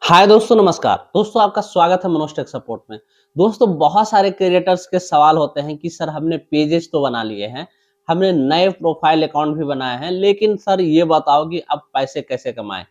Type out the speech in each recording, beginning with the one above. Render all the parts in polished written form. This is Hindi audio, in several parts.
हाय दोस्तों, नमस्कार दोस्तों। आपका स्वागत है मनोज टेक सपोर्ट में। दोस्तों, बहुत सारे क्रिएटर्स के सवाल होते हैं कि सर हमने पेजेस तो बना लिए हैं, हमने नए प्रोफाइल अकाउंट भी बनाए हैं, लेकिन सर ये बताओ कि अब पैसे कैसे कमाएं।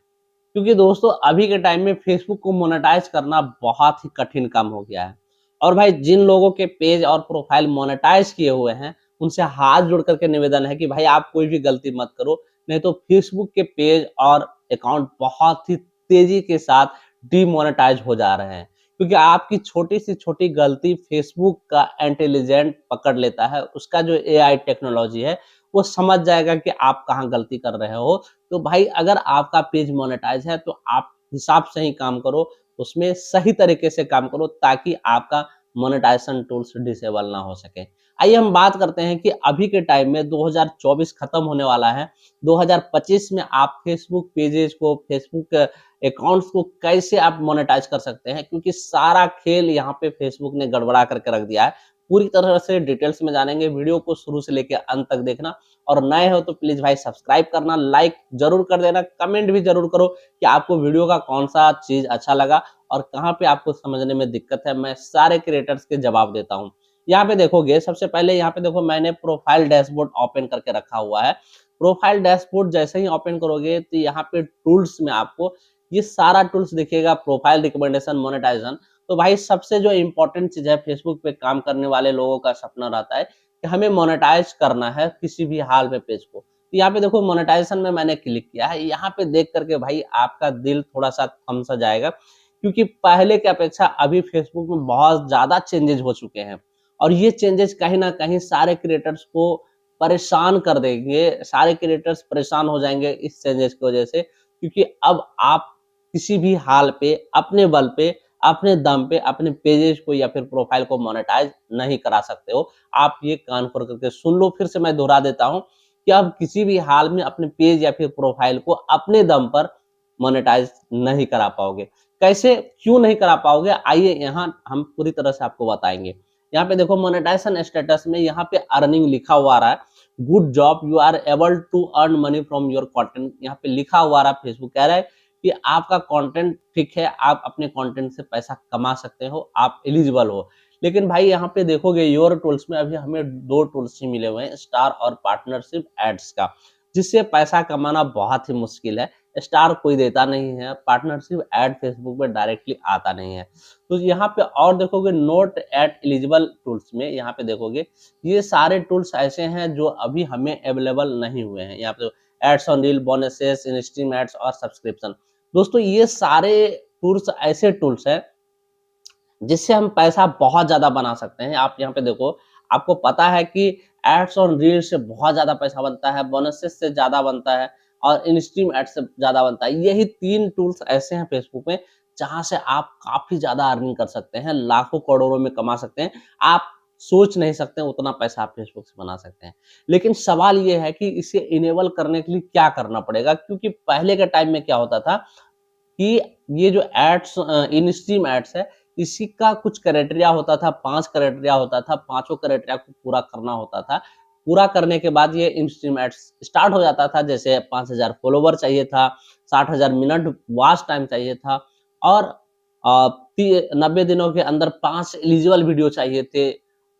क्योंकि दोस्तों अभी के टाइम में फेसबुक को मोनेटाइज करना बहुत ही कठिन काम हो गया है। और भाई जिन लोगों के पेज और प्रोफाइल मोनेटाइज किए हुए हैं, उनसे हाथ जोड़ करके निवेदन है कि भाई आप कोई भी गलती मत करो, नहीं तो फेसबुक के पेज और अकाउंट बहुत ही तेजी के साथ डिमोनेटाइज हो जा रहे हैं। क्योंकि आपकी छोटी से छोटी गलती फेसबुक का इंटेलिजेंट पकड़ लेता है, उसका जो एआई टेक्नोलॉजी है वो समझ जाएगा कि आप कहाँ गलती कर रहे हो। तो भाई अगर आपका पेज मोनेटाइज है तो आप हिसाब से ही काम करो, उसमें सही तरीके से काम करो ताकि आपका मोनेटाइजेशन टूल्स डिसेबल ना हो सके। आइए हम बात करते हैं कि अभी के टाइम में 2024 खत्म होने वाला है। 2025 में आप फेसबुक पेजेज को, फेसबुक अकाउंट्स को कैसे आप मोनेटाइज कर सकते हैं, क्योंकि सारा खेल यहाँ पे फेसबुक ने गड़बड़ा करके रख दिया है। पूरी तरह से डिटेल्स में जानेंगे, वीडियो को शुरू से लेकर अंत तक देखना। और नए हो तो प्लीज भाई सब्सक्राइब करना, लाइक जरूर कर देना, कमेंट भी जरूर करो कि आपको वीडियो का कौन सा चीज अच्छा लगा और कहाँ पे आपको समझने में दिक्कत है। मैं सारे क्रिएटर्स के जवाब देता हूँ। यहाँ पे देखोगे, सबसे पहले यहाँ पे देखो मैंने प्रोफाइल डैशबोर्ड ओपन करके रखा हुआ है। प्रोफाइल डैशबोर्ड जैसे ही ओपन करोगे तो यहाँ पे टूल्स में आपको ये सारा टूल्स दिखेगा, प्रोफाइल रिकमेंडेशन, मोनेटाइजेशन। तो भाई सबसे जो इम्पोर्टेंट चीज है, फेसबुक पे काम करने वाले लोगों का सपना रहता है कि हमें मोनेटाइज करना है किसी भी हाल में पेज को। तो यहाँ पे देखो मोनेटाइजेशन में मैंने क्लिक किया है। यहाँ पे देख करके भाई आपका दिल थोड़ा सा थम सा जाएगा, क्योंकि पहले की अपेक्षा अभी फेसबुक में बहुत ज्यादा चेंजेस हो चुके हैं। और ये चेंजेस कहीं ना कहीं सारे क्रिएटर्स को परेशान कर देंगे, सारे क्रिएटर्स परेशान हो जाएंगे इस चेंजेस की वजह से। क्योंकि अब आप किसी भी हाल पे, अपने बल पे, अपने दम पे अपने पेजेस को या फिर प्रोफाइल को मोनेटाइज नहीं करा सकते हो। आप ये कान खोल करके सुन लो, फिर से मैं दोहरा देता हूँ कि आप किसी भी हाल में अपने पेज या फिर प्रोफाइल को अपने दम पर मोनेटाइज नहीं करा पाओगे। कैसे, क्यों नहीं करा पाओगे, आइए यहाँ हम पूरी तरह से आपको बताएंगे। यहाँ पे देखो मोनेटाइजेशन स्टेटस में यहाँ पे अर्निंग लिखा हुआ आ रहा है, good job, you are able to earn money from your content. यहाँ पे लिखा हुआ आ रहा है, फेसबुक कह रहा है कि आपका कंटेंट ठीक है, आप अपने कंटेंट से पैसा कमा सकते हो, आप एलिजिबल हो। लेकिन भाई यहाँ पे देखोगे योर टूल्स में अभी हमें दो टूल्स ही मिले हुए हैं, स्टार और पार्टनरशिप एड्स का, जिससे पैसा कमाना बहुत ही मुश्किल है। स्टार कोई देता नहीं है, पार्टनरशिप एड फेसबुक पे डायरेक्टली आता नहीं है। तो यहाँ पे और देखोगे नोट एट एलिजिबल टूल्स में, यहाँ पे देखोगे ये सारे टूल्स ऐसे हैं जो अभी हमें अवेलेबल नहीं हुए हैं। यहाँ पे ads on reel, bonuses, in stream ads और सब्सक्रिप्शन। दोस्तों ये सारे टूल्स ऐसे टूल्स हैं जिससे हम पैसा बहुत ज्यादा बना सकते हैं। आप यहाँ पे देखो, आपको पता है कि एड्स ऑन रील से बहुत ज्यादा पैसा बनता है, बोनसेस से ज्यादा बनता है और इंस्ट्रीम एड्स से ज्यादा बनता है। यही तीन टूल्स ऐसे हैं फेसबुक में जहां से आप काफी ज्यादा अर्निंग कर सकते हैं, लाखों करोड़ों में कमा सकते हैं। आप सोच नहीं सकते उतना पैसा आप फेसबुक से बना सकते हैं। लेकिन सवाल ये है कि इसे इनेबल करने के लिए क्या करना पड़ेगा, क्योंकि पहले के टाइम में क्या होता था कि ये जो एड्स, इन स्ट्रीम एड्स है, इसी का कुछ क्राइटेरिया होता था, 5 क्राइटेरिया होता था, पाँचों क्राइटेरिया को पूरा करना होता था। पूरा करने के बाद ये इन स्ट्रीम एड्स स्टार्ट हो जाता था। जैसे 5000 फॉलोवर चाहिए था, 60,000 मिनट वॉच टाइम चाहिए था और 90 दिनों के अंदर 5 एलिजिबल वीडियो चाहिए थे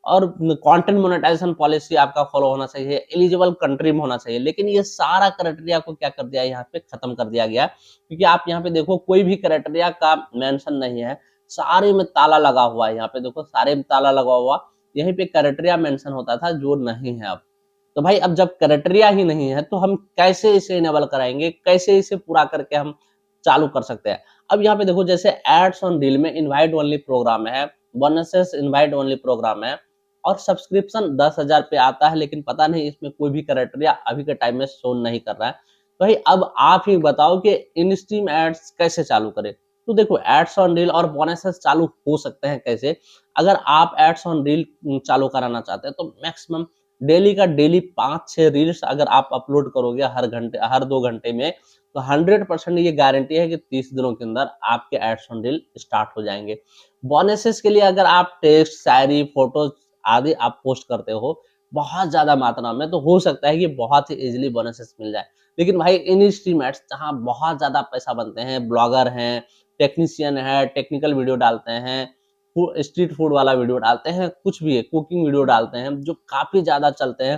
और कंटेंट मोनेटाइजेशन पॉलिसी आपका फॉलो होना चाहिए, एलिजिबल कंट्री में होना चाहिए। लेकिन ये सारा क्राइटेरिया को क्या कर दिया, यहाँ पे खत्म कर दिया गया, क्योंकि आप यहाँ पे देखो कोई भी क्राइटेरिया का मेंशन नहीं है, सारे में ताला लगा हुआ है। यहाँ पे देखो सारे में ताला लगा हुआ, यहीं पे क्राइटेरिया मेंशन होता था जो नहीं है अब। तो भाई अब जब क्राइटेरिया ही नहीं है तो हम कैसे इसे इनेबल कराएंगे, कैसे इसे पूरा करके हम चालू कर सकते हैं। अब यहाँ पे देखो जैसे एड्स ऑन रील में इनवाइट ओनली प्रोग्राम है, बोनसेस इनवाइट ओनली प्रोग्राम है और सब्सक्रिप्शन 10,000 पे आता है, लेकिन पता नहीं इसमें कोई भी क्राइटेरिया अभी के टाइम में शो नहीं कर रहा है। तो भाई अब आप ही बताओ कि इन स्ट्रीम एड्स कैसे चालू करें। तो देखो एड्स ऑन रील और बोनसेस चालू हो सकते हैं कैसे। अगर आप एड्स ऑन रील चालू कराना चाहते हैं तो मैक्सिमम डेली का डेली 5-6 रील्स अगर आप अपलोड करोगे हर घंटे, हर 2 घंटे में, तो 100% ये गारंटी है कि 30 दिनों के अंदर आपके एड्स ऑन रील स्टार्ट हो जाएंगे। बोनसेस के लिए अगर आप टेक्स्ट, शायरी, फोटोज आदि आप पोस्ट करते हो बहुत ज़्यादा मात्रा में, तो हो सकता है कि बहुत ही ईज़िली बोनसेस मिल जाए। लेकिन भाई इन स्ट्रीम एड्स जहाँ बहुत ज़्यादा पैसा बनते हैं, ब्लॉगर हैं, टेक्नीशियन है, टेक्निकल वीडियो डालते हैं, स्ट्रीट फूड वाला वीडियो डालते हैं, कुछ भी है, कुकिंग वीडियो डालते हैं, जो काफ़ी ज़्यादा चलते हैं,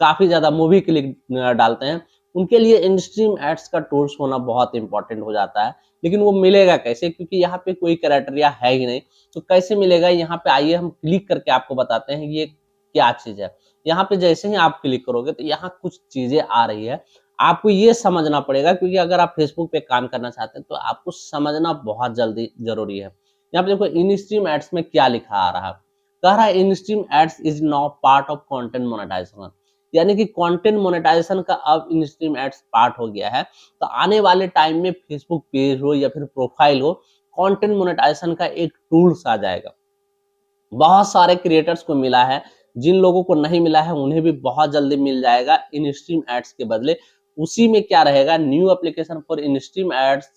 काफ़ी ज़्यादा मूवी क्लिप डालते हैं, उनके लिए इन स्ट्रीम एड्स का टूल्स होना बहुत इंपॉर्टेंट हो जाता है। लेकिन वो मिलेगा कैसे? क्योंकि यहाँ पे कोई क्राइटेरिया है ही नहीं, तो कैसे मिलेगा? यहाँ पे आइए हम क्लिक करके आपको बताते हैं ये क्या चीज़ है। यहाँ पे जैसे ही आप क्लिक करोगे तो यहाँ कुछ चीज़ें आ रही है। आपको ये समझना पड़ेगा, क्योंकि अगर आप फेसबुक पे काम करना चाहते हैं तो आपको समझना बहुत जल्दी ज़रूरी है। यहाँ पे देखो इन स्ट्रीम एड्स में क्या लिखा आ रहा है? कह रहा है in stream ads is now part of content monetisation, यानी कि कंटेंट मोनेटाइजेशन का अब इन स्ट्रीम एड्स पार्ट हो गया है। तो आने वाले टाइम में फेसबुक पेज हो या फिर प्रोफाइल हो, कंटेंट मोनेटाइजेशन का एक टूल्स आ जाएगा। बहुत सारे क्रिएटर्स को मिला है, जिन लोगों को नहीं मिला है उन्हें भी बहुत जल्दी मिल जाएगा इन स्ट्रीम एड्स के बदले। उसी में क्या रहेगा, new application for in stream ads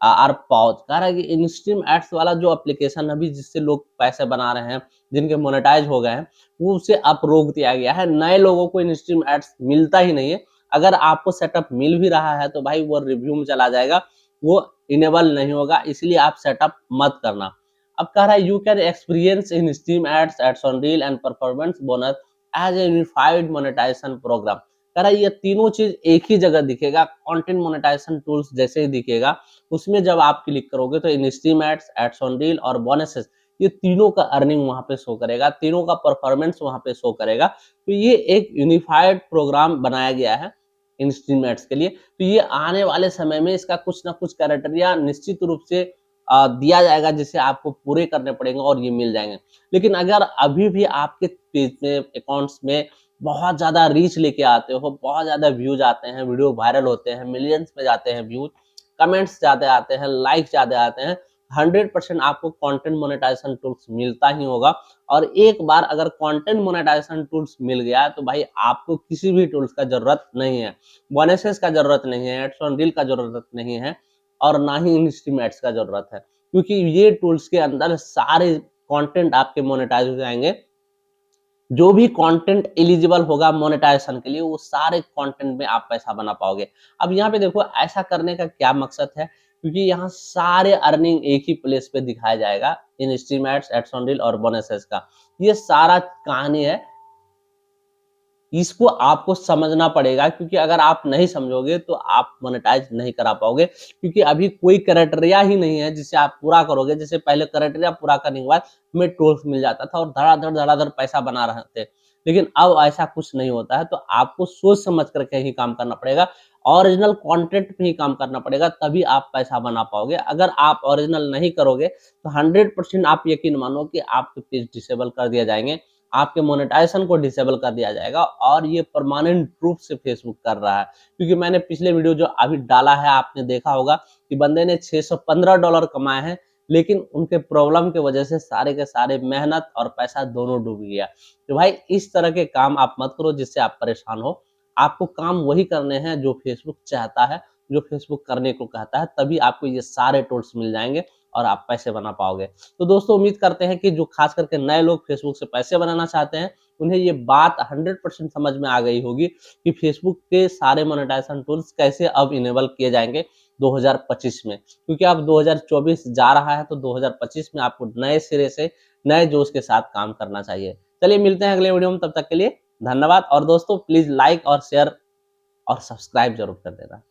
are pause. कह रहा है कि इन स्ट्रीम एड्स वाला जो एप्लीकेशन अभी जिससे लोग पैसे बना रहे हैं, जिनके मोनेटाइज हो गए हैं, वो उसे अब रोक दिया गया है। नए लोगों को इन स्ट्रीम एड्स मिलता ही नहीं है। अगर आपको सेटअप मिल भी रहा है तो भाई वो रिव्यू में चला जाएगा, वो इनेबल नहीं होगा, इसलिए आप सेटअप मत करना। अब कह रहा है you can experience in stream ads, ads on reel and performance bonus as a unified monetisation programme. कह रहा है ये तीनों चीज एक ही जगह दिखेगा, कंटेंट मोनेटाइजेशन टूल्स जैसे ही दिखेगा, उसमें जब आप क्लिक करोगे तो in stream ads, ads on reel और बोनसेस, ये तीनों का अर्निंग वहां पे शो करेगा, तीनों का परफॉर्मेंस वहां पे शो करेगा। तो ये एक यूनिफाइड प्रोग्राम बनाया गया है इन स्ट्रीम एड्स के लिए। तो ये आने वाले समय में इसका कुछ ना कुछ क्राइटेरिया निश्चित रूप से दिया जाएगा, जिसे आपको पूरे करने पड़ेंगे और ये मिल जाएंगे। लेकिन अगर अभी भी आपके पेज में, अकाउंट्स में बहुत ज़्यादा रीच लेके आते हो, बहुत ज़्यादा व्यूज आते हैं, वीडियो वायरल होते हैं, मिलियंस में जाते हैं व्यूज, कमेंट्स ज़्यादा आते हैं, लाइक ज़्यादा आते हैं, 100% आपको कंटेंट मोनेटाइजेशन टूल्स मिलता ही होगा। और एक बार अगर कंटेंट मोनेटाइजेशन टूल्स मिल गया तो भाई आपको किसी भी टूल्स का जरूरत नहीं है, बोनसेस का जरूरत नहीं है, एड्स ऑन रील का जरूरत नहीं है, और ना ही इन स्ट्रीम एड्स का जरूरत है, क्योंकि ये टूल्स के अंदर सारे कंटेंट आपके मोनेटाइज हो जाएंगे। जो भी कंटेंट एलिजिबल होगा मोनेटाइजेशन के लिए, वो सारे कंटेंट में आप पैसा बना पाओगे। अब यहाँ पे देखो ऐसा करने का क्या मकसद है, क्योंकि यहाँ सारे अर्निंग एक ही प्लेस पे दिखाया जाएगा, in stream ads, ads on reel और बोनसेस का। ये सारा कहानी है, इसको आपको समझना पड़ेगा, क्योंकि अगर आप नहीं समझोगे तो आप मोनेटाइज नहीं करा पाओगे, क्योंकि अभी कोई क्राइटेरिया ही नहीं है जिसे आप पूरा करोगे। जैसे पहले क्राइटेरिया पूरा करने के बाद हमें टूल्स मिल जाता था और धड़ाधड़ पैसा बना रहे थे, लेकिन अब ऐसा कुछ नहीं होता है। तो आपको सोच समझ करके ही काम करना पड़ेगा, ओरिजिनल कंटेंट पे ही काम करना पड़ेगा, तभी आप पैसा बना पाओगे। अगर आप ओरिजिनल नहीं करोगे तो 100% आप यकीन मानो कि आपके पेज डिसेबल कर दिया जाएंगे, आपके मोनेटाइजेशन को डिसेबल कर दिया जाएगा, और ये परमानेंट रूप से फेसबुक कर रहा है। क्योंकि मैंने पिछले वीडियो जो अभी डाला है, आपने देखा होगा कि बंदे ने $615 कमाए हैं, लेकिन उनके प्रॉब्लम की वजह से सारे के सारे मेहनत और पैसा दोनों डूब गया। तो भाई इस तरह के काम आप मत करो जिससे आप परेशान हो। आपको काम वही करने हैं जो फेसबुक चाहता है, जो फेसबुक करने को कहता है, तभी आपको ये सारे टूल्स मिल जाएंगे और आप पैसे बना पाओगे। तो दोस्तों उम्मीद करते हैं कि जो खास करके नए लोग फेसबुक से पैसे बनाना चाहते हैं, उन्हें ये बात 100% समझ में आ गई होगी कि फेसबुक के सारे मोनेटाइजेशन टूल्स कैसे अब इनेबल किए जाएंगे 2025 में। क्योंकि अब 2024 जा रहा है, तो 2025 में आपको नए सिरे से, नए जोश के साथ काम करना चाहिए। चलिए मिलते हैं अगले वीडियो में, तब तक के लिए धन्यवाद। और दोस्तों प्लीज लाइक और शेयर और सब्सक्राइब जरूर कर देना।